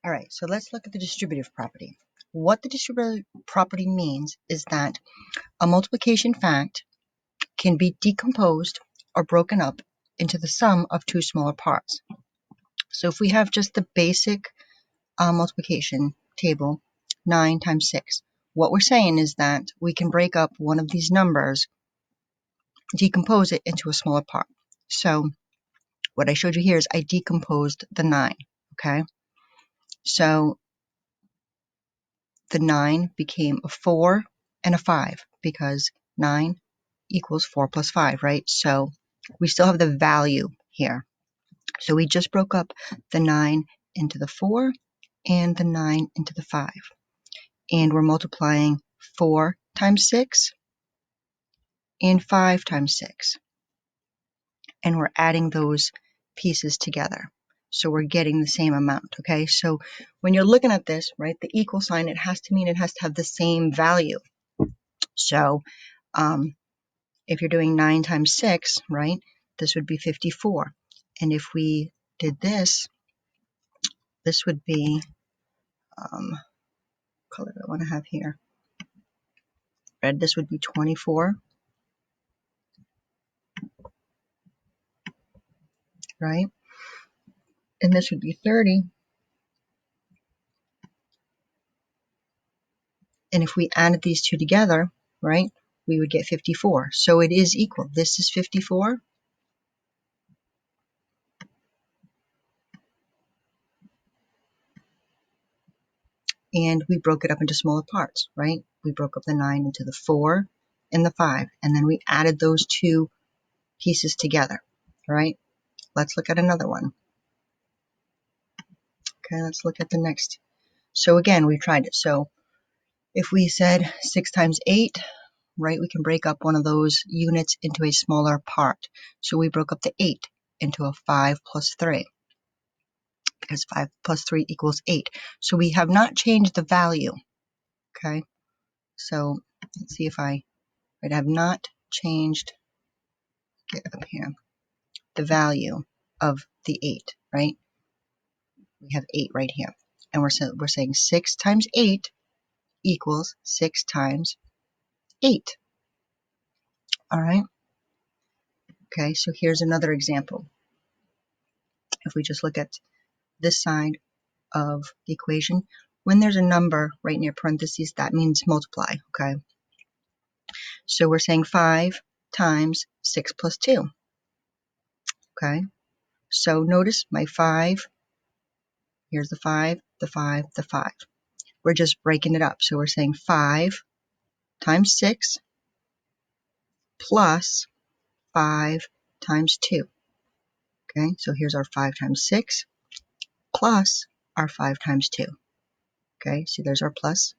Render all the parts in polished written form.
All right, so let's look at the distributive property. What the distributive property means is that a multiplication fact can be decomposed or broken up into the sum of two smaller parts. So if we have just the basic multiplication table, 9 times 6, what we're saying is that we can break up one of these numbers, decompose it into a smaller part. So what I showed you here is I decomposed the 9, okay? So the 9 became a 4 and a 5 because 9 equals 4 plus 5, right? So we still have the value here. So we just broke up the 9 into the 4 and the 9 into the 5. And we're multiplying 4 times 6 and 5 times 6. And we're adding those pieces together. So we're getting the same amount, okay? So when you're looking at this, right, the equal sign, it has to mean it has to have the same value. So if you're doing 9 times 6, right, this would be 54. And if we did this, this would be, color I want to have here, red, this would be 24, right? And this would be 30. And if we added these two together, right, we would get 54. So it is equal. This is 54. And we broke it up into smaller parts, right? We broke up the 9 into the 4 and the 5. And then we added those two pieces together, right? Let's look at another one. Okay, let's look at the next. So again, we tried it. So if we said 6 times 8, right, we can break up one of those units into a smaller part. So we broke up the 8 into a 5 plus 3, because 5 plus 3 equals 8. So we have not changed the value, okay? So let's see if I have not changed, get up here, the value of the 8, right? We have 8 right here. And we're saying 6 times 8 equals 6 times 8. All right? Okay, so here's another example. If we just look at this side of the equation, when there's a number right near parentheses, that means multiply, okay? So we're saying 5 times 6 plus 2, okay? So notice my 5, here's the 5, the 5, the 5. We're just breaking it up. So we're saying 5 times 6 plus 5 times 2, okay? So here's our 5 times 6 plus our 5 times 2, okay? See, there's our plus.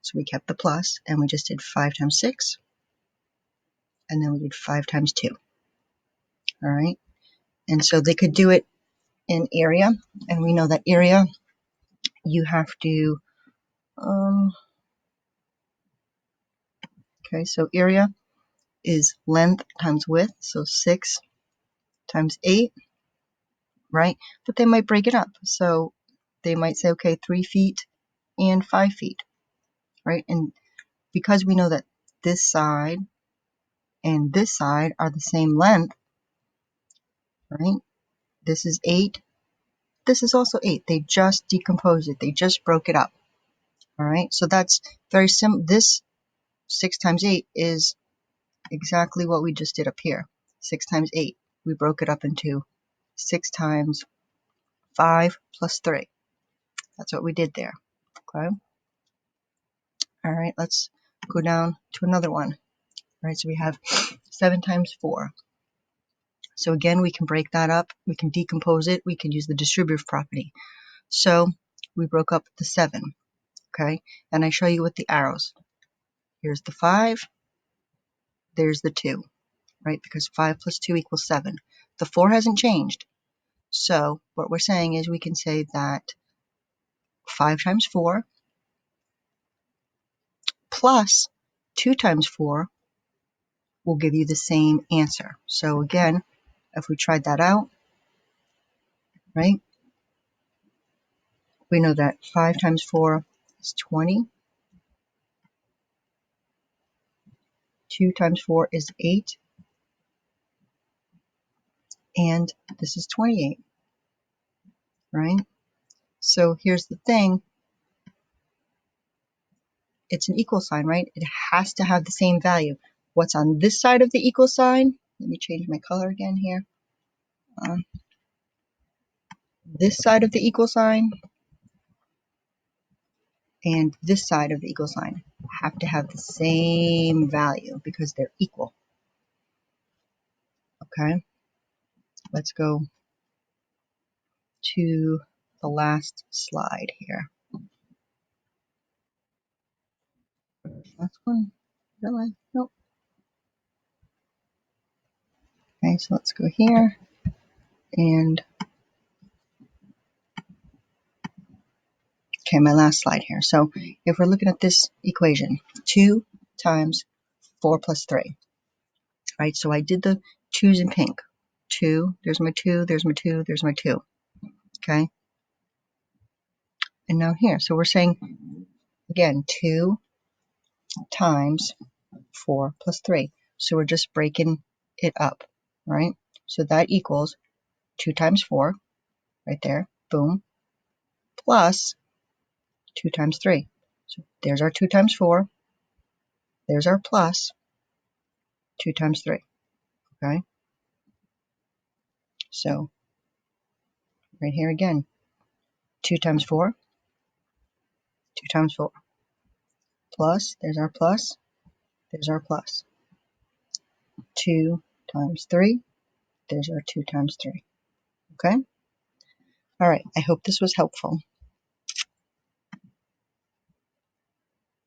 So we kept the plus, and we just did 5 times 6, and then we did 5 times 2, all right? And so they could do it in area, and we know that area, you have to, okay, so area is length times width, so 6 times 8, right? But they might break it up. So they might say, okay, 3 feet and 5 feet, right? And because we know that this side and this side are the same length, right? This is 8. This is also 8. They just decomposed it. They just broke it up, all right? So that's very simple. This 6 times 8 is exactly what we just did up here. 6 times 8. We broke it up into 6 times 5 plus 3. That's what we did there, okay? All right, let's go down to another one. All right, so we have 7 times 4. So again, we can break that up. We can decompose it. We can use the distributive property. So we broke up the 7, okay? And I show you with the arrows. Here's the 5. There's the 2, right? Because 5 plus 2 equals 7. The 4 hasn't changed. So what we're saying is we can say that 5 times 4 plus 2 times 4 will give you the same answer. So again, if we tried that out, right? We know that 5 times 4 is 20. 2 times 4 is 8. And this is 28, right? So here's the thing. It's an equal sign, right? It has to have the same value. What's on this side of the equal sign? Let me change my color again here. This side of the equal sign and this side of the equal sign have to have the same value because they're equal. Okay, let's go to the last slide here. Last one? Really? Nope. Okay, so let's go here and okay, my last slide here. So if we're looking at this equation, 2 times 4 plus 3, right? So I did the 2's in pink. 2, there's my 2, there's my 2, there's my 2, okay? And now here, so we're saying, again, 2 times 4 plus 3. So we're just breaking it up, right? So that equals 2 times 4, right there, boom, plus 2 times 3. So there's our 2 times 4, there's our plus 2 times 3, okay? So right here again, 2 times 4, 2 times 4, plus, there's our plus, there's our plus. 2 times 3, there's our 2 times 3, okay? All right, I hope this was helpful.